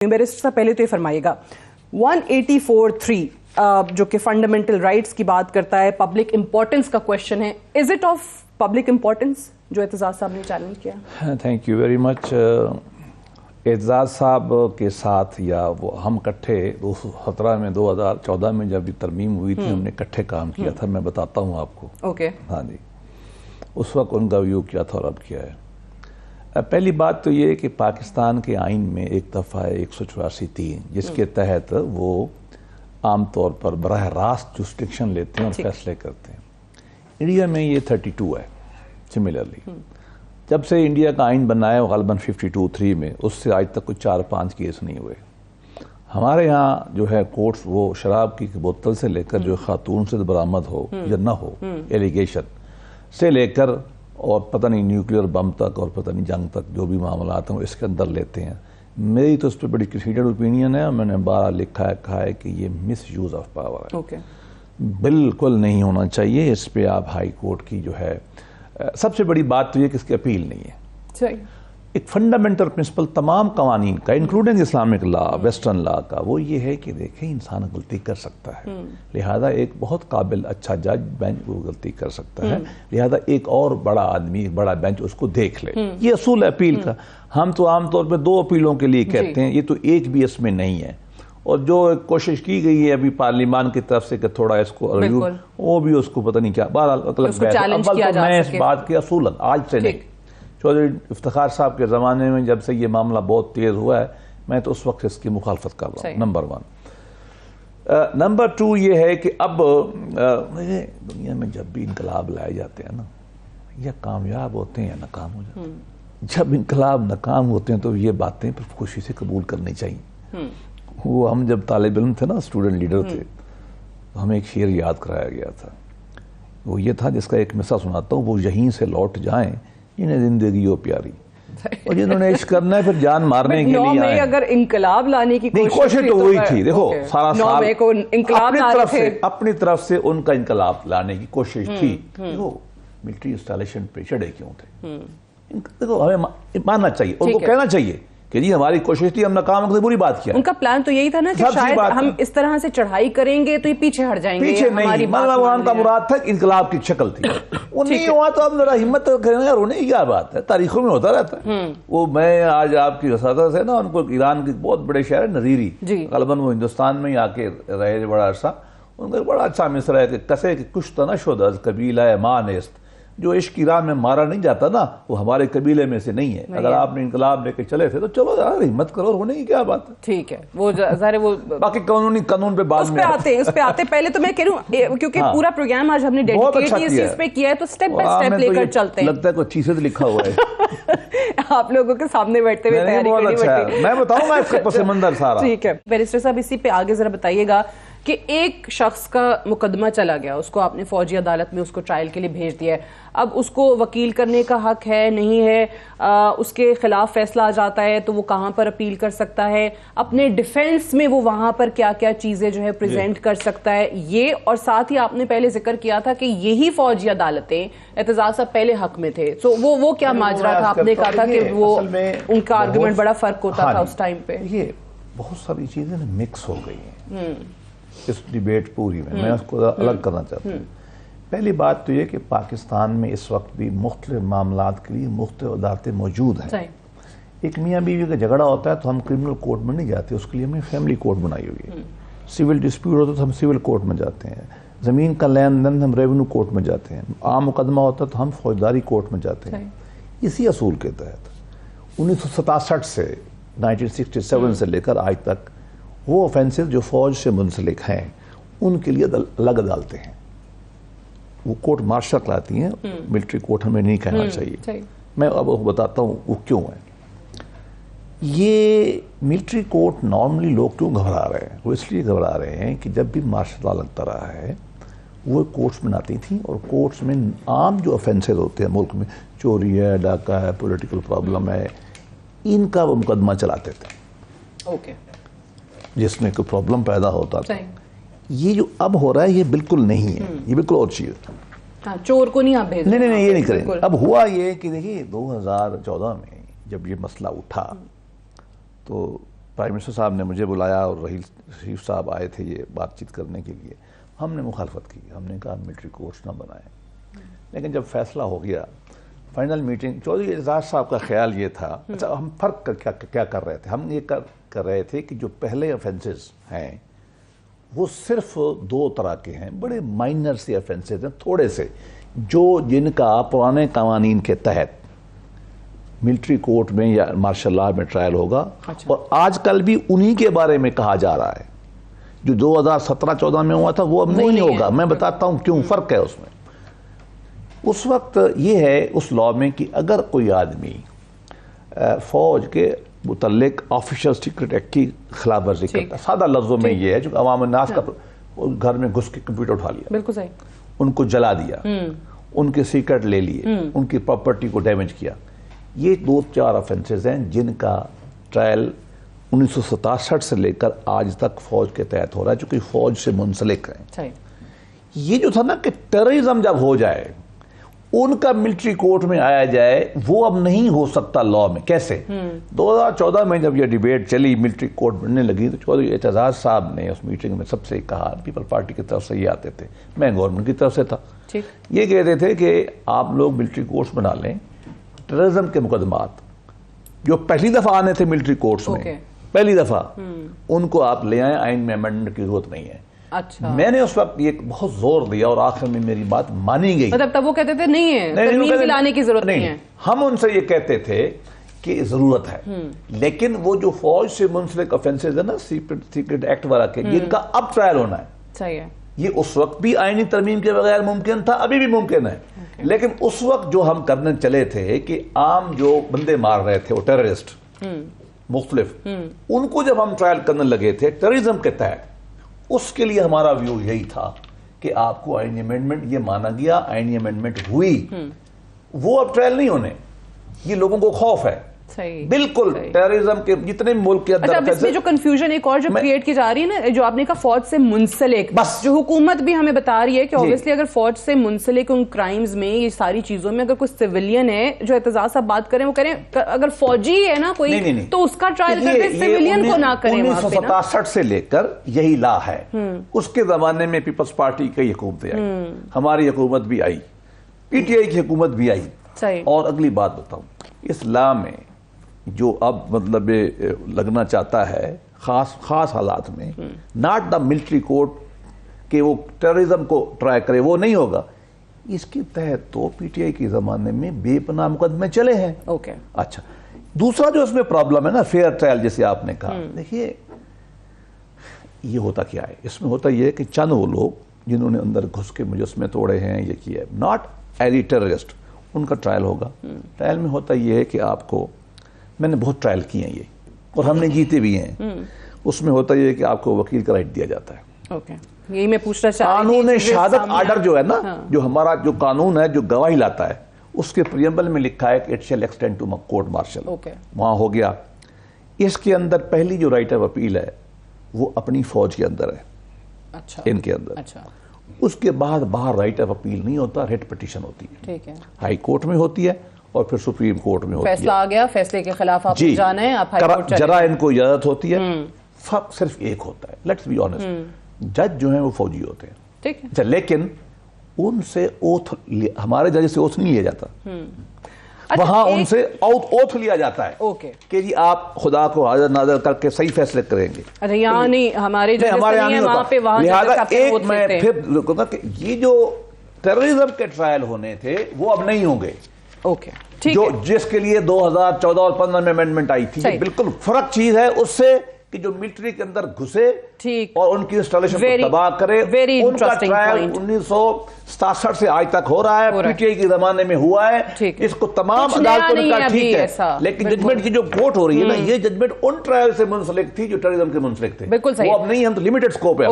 Barrister صاحب پہلے تو یہ فرمائیے گا 184(3 جو کہ فنڈامنٹل رائٹس کی بات کرتا ہے، پبلک امپورٹنس کا کوشچن ہے، is it of public importance جو اعتزاز صاحب نے چیلنج کیا؟ Thank you very much. Aitzaz صاحب کے ساتھ یا وہ ہم اکٹھے 2017 میں 2014 میں جب ترمیم ہوئی تھی ہم نے اکٹھے کام کیا تھا. میں بتاتا ہوں آپ کو. اوکے. ہاں جی، اس وقت ان کا ویو کیا تھا اور اب کیا ہے. پہلی بات تو یہ کہ پاکستان کے آئین میں ایک دفعہ 184(3) جس کے تحت وہ عام طور پر براہ راست جسٹکشن لیتے ہیں اور فیصلے کرتے ہیں. انڈیا میں یہ 32 ہے. سملرلی جب سے انڈیا کا آئین بنا ہے غالباً 52(3) میں، اس سے آج تک کوئی 4-5 کیس نہیں ہوئے. ہمارے یہاں جو ہے کورٹس وہ شراب کی بوتل سے لے کر جو خاتون سے برآمد ہو یا نہ ہو ایلیگیشن سے لے کر اور پتہ نہیں نیوکلیئر بم تک اور پتہ نہیں جنگ تک جو بھی معاملات ہیں وہ اس کے اندر لیتے ہیں. میری تو اس پہ بڑی کنسیڈرڈ اوپینین ہے. میں نے بارہ لکھا ہے کہا ہے کہ یہ مس یوز آف پاور ہے. بالکل نہیں ہونا چاہیے. اس پہ آپ ہائی کورٹ کی جو ہے سب سے بڑی بات تو یہ کہ اس کی اپیل نہیں ہے. ایک فنڈامنٹل پرنسپل تمام قوانین کا انکلوڈنگ اسلامک لا، ویسٹرن لا کا، وہ یہ ہے کہ دیکھیں انسان غلطی کر سکتا ہے، لہذا ایک بہت قابل اچھا جج بینچ وہ غلطی کر سکتا ہے، لہذا ایک اور بڑا آدمی ایک بڑا بینچ اس کو دیکھ لے. یہ اصول ہے اپیل کا. ہم تو عام طور پہ 2 اپیلوں کے لیے کہتے ہیں، یہ تو ایک بھی اس میں نہیں ہے. اور جو کوشش کی گئی ہے ابھی پارلیمان کی طرف سے کہ تھوڑا اس کو ریویو، وہ بھی اس کو پتہ نہیں کیا بہرحال میں اس بات کے اصولاً آج سے نہیں، چودھری افتخار صاحب کے زمانے میں جب سے یہ معاملہ بہت تیز ہوا ہے میں تو اس وقت اس کی مخالفت کر رہا ہوں. نمبر 1. نمبر 2 یہ ہے کہ اب دنیا میں جب بھی انقلاب لائے جاتے ہیں نا، یا کامیاب ہوتے ہیں یا ناکام ہو جاتے ہیں. جب انقلاب ناکام ہوتے ہیں تو یہ باتیں پھر خوشی سے قبول کرنی چاہیے. وہ ہم جب طالب علم تھے نا، اسٹوڈنٹ لیڈر تھے، تو ہمیں ایک شعر یاد کرایا گیا تھا. وہ یہ تھا جس کا ایک مثال سناتا ہوں. وہ یہیں سے لوٹ جائیں جنہیں زندگی ہو پیاری، اور جنہوں نے عشق کرنا ہے پھر جان مارنے کے لیے آئیں. اگر انقلاب لانے کی کوشش تو وہی تھی. دیکھو سارا سال اپنی طرف سے ان کا انقلاب لانے کی کوشش تھی. دیکھو ملٹری انسٹالیشن پہ چڑھے کیوں تھے؟ دیکھو ہمیں ماننا چاہیے، ان کو کہنا چاہیے کہ جی ہماری کوشش تھی، ہم ناکام ہو گئے، بری بات کیا. ان کا پلان تو یہی تھا نا کہ شاید ہم اس طرح سے چڑھائی کریں گے تو یہ پیچھے ہٹ جائیں گے. پیچھے نہیں، مولانا کا مراد تھا کہ انقلاب کی شکل تھی. وہ نہیں ہوا تو اب ذرا ہمت کریں گے. رونے کی کیا بات ہے، تاریخوں میں ہوتا رہتا ہے. وہ میں آج آپ کی وساطت سے نا، ان کو ایران کی بہت بڑے شہر ہے نظیری، غالباً وہ ہندوستان میں ہی آ کے رہے بڑا عرصہ. ان کا بڑا اچھا مصرع ہے کہ کسے کہ کشت نہ شد از قبیلہ ماں نیست. جو عشق کی راہ میں مارا نہیں جاتا نا، وہ ہمارے قبیلے میں سے نہیں ہے. اگر آپ نے انقلاب لے کے چلے تھے تو چلو یار ہمت کرو، ہونے کی کیا بات ہے. ٹھیک ہے. وہ ظاہر وہ باقی قانون پہ بعد میں اس پہ آتے. پہلے تو میں کہہ رہا ہوں کیونکہ پورا پروگرام آج ہم نے ڈیڈیکیٹ اس چیز پہ کیا ہے تو سٹیپ بائی سٹیپ لے کر چلتے ہیں. لگتا ہے کوئی چیز سے لکھا ہوا ہے. آپ لوگوں کے سامنے بیٹھتے ہوئے تیاری کرنی پڑتی ہے. میں بتاؤں گا اس کا پس منظر سارا. ٹھیک ہے. بیرسٹر صاحب اسی پہ آگے ذرا بتائیے گا کہ ایک شخص کا مقدمہ چلا گیا، اس کو آپ نے فوجی عدالت میں اس کو ٹرائل کے لیے بھیج دیا ہے. اب اس کو وکیل کرنے کا حق ہے نہیں ہے، اس کے خلاف فیصلہ آ جاتا ہے تو وہ کہاں پر اپیل کر سکتا ہے، اپنے ڈیفینس میں وہ وہاں پر کیا کیا چیزیں جو ہے پریزنٹ کر سکتا ہے یہ. اور ساتھ ہی آپ نے پہلے ذکر کیا تھا کہ یہی فوجی عدالتیں اعتزاز صاحب پہلے حق میں تھے. سو وہ کیا ماجرا تھا؟ آپ نے کہا تھا کہ وہ ان کا آرگومنٹ بڑا فرق ہوتا تھا اس ٹائم پہ. یہ بہت ساری چیزیں مکس ہو گئی ہیں اس ڈیبیٹ پوری میں اس کو الگ کرنا چاہتا ہوں. پہلی بات تو یہ کہ پاکستان میں اس وقت بھی مختلف معاملات کے لیے مختلف عدالتیں موجود ہیں. ایک میاں بیوی کا جھگڑا ہوتا ہے تو ہم کرمنل کورٹ میں نہیں جاتے، اس کے لیے ہم نے فیملی کورٹ بنائی ہوئی ہے. سول ڈسپیوٹ ہوتا ہے تو ہم سول کورٹ میں جاتے ہیں. زمین کا لین دین ہم ریونیو کورٹ میں جاتے ہیں. عام مقدمہ ہوتا ہے تو ہم فوجداری کورٹ میں جاتے ہیں. اسی اصول کے تحت 1967 سے 1967 سے لے کر آج تک وہ آفینسز جو فوج سے منسلک ہیں ان کے لیے الگ عدالتیں ہیں. وہ کورٹ مارشل کراتی ہیں. ملٹری کورٹ ہمیں نہیں کہنا چاہیے. میں اب بتاتا ہوں وہ کیوں ہے. یہ ملٹری کورٹ نارملی لوگ کیوں گھبرا رہے ہیں؟ وہ اس لیے گھبرا رہے ہیں کہ جب بھی مارشل لا لگتا رہا ہے وہ کورٹس میں آتی تھیں، اور کورٹس میں عام جو آفینسز ہوتے ہیں ملک میں، چوری ہے، ڈاکہ ہے، پولیٹیکل پرابلم ہے، ان کا وہ مقدمہ چلاتے تھے جس میں کوئی پرابلم پیدا ہوتا تھا. یہ جو اب ہو رہا ہے یہ بالکل نہیں ہے. یہ بالکل اور چیز ہے. چور کو نہیں آپ بھیج رہے. نہیں یہ نہیں کریں گے. اب ہوا یہ کہ دیکھیے 2014 میں جب یہ مسئلہ اٹھا تو پرائم منسٹر صاحب نے مجھے بلایا اور رحیل شریف صاحب آئے تھے یہ بات چیت کرنے کے لیے. ہم نے مخالفت کی, ہم نے کہا ملٹری کورٹس نہ بنائیں. لیکن جب فیصلہ ہو گیا فائنل میٹنگ, چودھری اعزاز صاحب کا خیال یہ تھا, اچھا ہم فرق کیا کر رہے تھے, ہم یہ کر رہے تھے کہ جو پہلے افینسز ہیں وہ صرف 2 طرح کے ہیں, بڑے مائنر سے افینسز ہیں, تھوڑے سے, جن کا پرانے قوانین کے تحت ملٹری کورٹ میں یا مارشل لاء میں ٹرائل ہوگا. اور آج کل بھی انہی کے بارے میں کہا جا رہا ہے. جو 2017-14 میں ہوا تھا وہ اب نہیں ہوگا. میں بتاتا ہوں کیوں فرق ہے اس میں. اس وقت یہ ہے اس لاء میں کہ اگر کوئی آدمی فوج کے متعلق آفیشل سیکرٹ ایکٹ کی خلاف ورزی کرتا ہے, سادہ لفظوں میں یہ ہے جو عوام الناس کا گھر میں گھس کے کمپیوٹر اٹھا لیا, بالکل صحیح, ان کو جلا دیا, ان کے سیکرٹ لے لیے, ان کی پراپرٹی کو ڈیمیج کیا, یہ 2-4 افینسز ہیں جن کا ٹرائل 1967 سے لے کر آج تک فوج کے تحت ہو رہا ہے, جو کہ فوج سے منسلک ہیں. یہ جو تھا نا کہ ٹیررزم جب ہو جائے ان کا ملٹری کورٹ میں آیا جائے, وہ اب نہیں ہو سکتا لاء میں. کیسے؟ 2014 میں جب یہ ڈیبیٹ چلی, ملٹری کورٹ بننے لگی, تو چودھری اعتزاز صاحب نے اس میٹنگ میں سب سے کہا, پیپل پارٹی کی طرف سے یہ آتے تھے, میں گورنمنٹ کی طرف سے تھا, یہ کہتے تھے کہ آپ لوگ ملٹری کورٹس بنا لیں, ٹیررزم کے مقدمات جو پہلی دفعہ آنے تھے ملٹری کورٹس میں, پہلی دفعہ, ان کو آپ لے آئیں, آئین میں امینڈمنٹ کی ضرورت نہیں ہے. اچھا, میں نے اس وقت یہ بہت زور دیا اور آخر میں میری بات مانی گئی. مطلب تب وہ کہتے تھے نہیں ہے, ترمیم سے لانے کی ضرورت نہیں ہے. ہم ان سے یہ کہتے تھے کہ ضرورت ہے, لیکن وہ جو فوج سے منسلک افینسز ہے نا, سیکرٹ ایکٹ والا کے, جن کا اب ٹرائل ہونا ہے, صحیح ہے, یہ اس وقت بھی آئینی ترمیم کے بغیر ممکن تھا, ابھی بھی ممکن ہے. لیکن اس وقت جو ہم کرنے چلے تھے کہ عام جو بندے مار رہے تھے وہ ٹیررسٹ مختلف, ان کو جب ہم ٹرائل کرنے لگے تھے ٹیررزم کے تحت, اس کے لیے ہمارا ویو یہی تھا کہ آپ کو آئینی امینڈمنٹ, یہ مانا گیا آئینی امینڈمنٹ ہوئی, وہ اب ٹرائل نہیں ہونے. یہ لوگوں کو خوف ہے بالکل ٹیررزم کے جتنے ملک کے اندر. اچھا, اس میں جو کنفیوژن ایک اور جو کریٹ کی جا رہی ہے نا, جو آپ نے کہا فوج سے منسلک, جو حکومت بھی ہمیں بتا رہی ہے کہ obviously اگر فوج سے منسلک ان کرائمز میں, یہ ساری چیزوں میں اگر کوئی سیویلین ہے, جو اعتزاز صاحب بات کریں وہ کریں, اگر فوجی ہے نا کوئی تو اس کا ٹرائل کرتے, سیویلین کو نہ کریں. 1967 سے لے کر یہی لا ہے. اس کے زمانے میں پیپلز پارٹی کی حکومتیں آئی, ہماری حکومت بھی آئی, پی ٹی آئی کی حکومت بھی آئی. اور اگلی بات بتاؤں, اس لا میں جو اب مطلب لگنا چاہتا ہے خاص حالات میں, ناٹ دا ملٹری کورٹ کہ وہ ٹیررزم کو ٹرائی کرے, وہ نہیں ہوگا. اس کے تحت تو پی ٹی آئی کے زمانے میں بے پناہ مقدمے چلے ہیں. اچھا, دوسرا جو اس میں پرابلم ہے نا, فیئر ٹرائل جیسے آپ نے کہا, دیکھیے یہ ہوتا کیا ہے, اس میں ہوتا یہ ہے کہ چند وہ لوگ جنہوں نے اندر گھس کے مجسمے توڑے ہیں, یہ کیا ہے, ناٹ ایری ٹیررسٹ, ان کا ٹرائل ہوگا. ٹرائل میں ہوتا یہ ہے کہ آپ کو, میں نے بہت ٹرائل کیے ہیں یہ, اور ہم نے جیتے بھی ہیں, اس میں ہوتا یہ ہے کہ آپ کو وکیل کا رائٹ دیا جاتا ہے. یہی میں پوچھنا چاہتا ہوں, قانون شہادت آرڈر جو ہے نا, جو ہمارا جو قانون ہے جو گواہی لاتا ہے, اس کے پریمبل میں لکھا ہے کہ it shall extend to court martial. وہاں ہو گیا. اس کے اندر پہلی جو رائٹ آف اپیل ہے وہ اپنی فوج کے اندر ہے, ان کے اندر. اس کے بعد باہر رائٹ آف اپیل نہیں ہوتا, ریٹ پٹیشن ہوتی ہے, ہائی کورٹ میں ہوتی ہے اور پھر سپریم کورٹ میں ہوتی ہے. فیصلہ آ گیا, فیصلے کے خلاف آپ جانا ہے, آپ ہائی کورٹ چلے. جرا ان کو اجازت ہوتی ہے, فرق صرف ایک ہوتا ہے, لیٹس بی آنیسٹ, جج جو ہیں وہ فوجی ہوتے ہیں, ٹھیک ہے, لیکن ان سے اوتھ, ہمارے جج سے اوتھ نہیں لیا جاتا, وہاں ان سے اوتھ لیا جاتا ہے کہ جی آپ خدا کو حاضر ناظر کر کے صحیح فیصلے کریں گے. اچھا, یہاں نہیں, ہمارے یہاں نہیں ہوتا. لہٰذا ایک میں پھر کہوں کہ یہ جو ٹیررزم کے ٹرائل ہونے تھے وہ اب نہیں ہوں گے, جو جس کے لیے 2014 اور 15 میں امینڈمنٹ آئی تھی. بالکل فرق چیز ہے اس سے کہ جو ملٹری کے اندر گھسے اور ان کی انسٹالیشن کو تباہ کرے. ان کا ٹرائل 1967 سے آج تک ہو رہا ہے, پی ٹی آئی کے زمانے میں ہوا ہے, اس کو تمام عدالتوں نے کہا ٹھیک ہے, لیکن ججمنٹ کی جو کوٹ ہو رہی ہے نا, یہ ججمنٹ ان ٹرائل سے منسلک تھی جو ٹیررزم کے منسلک تھے, وہ اب نہیں, ہم تو لمیٹڈ سکوپ ہے.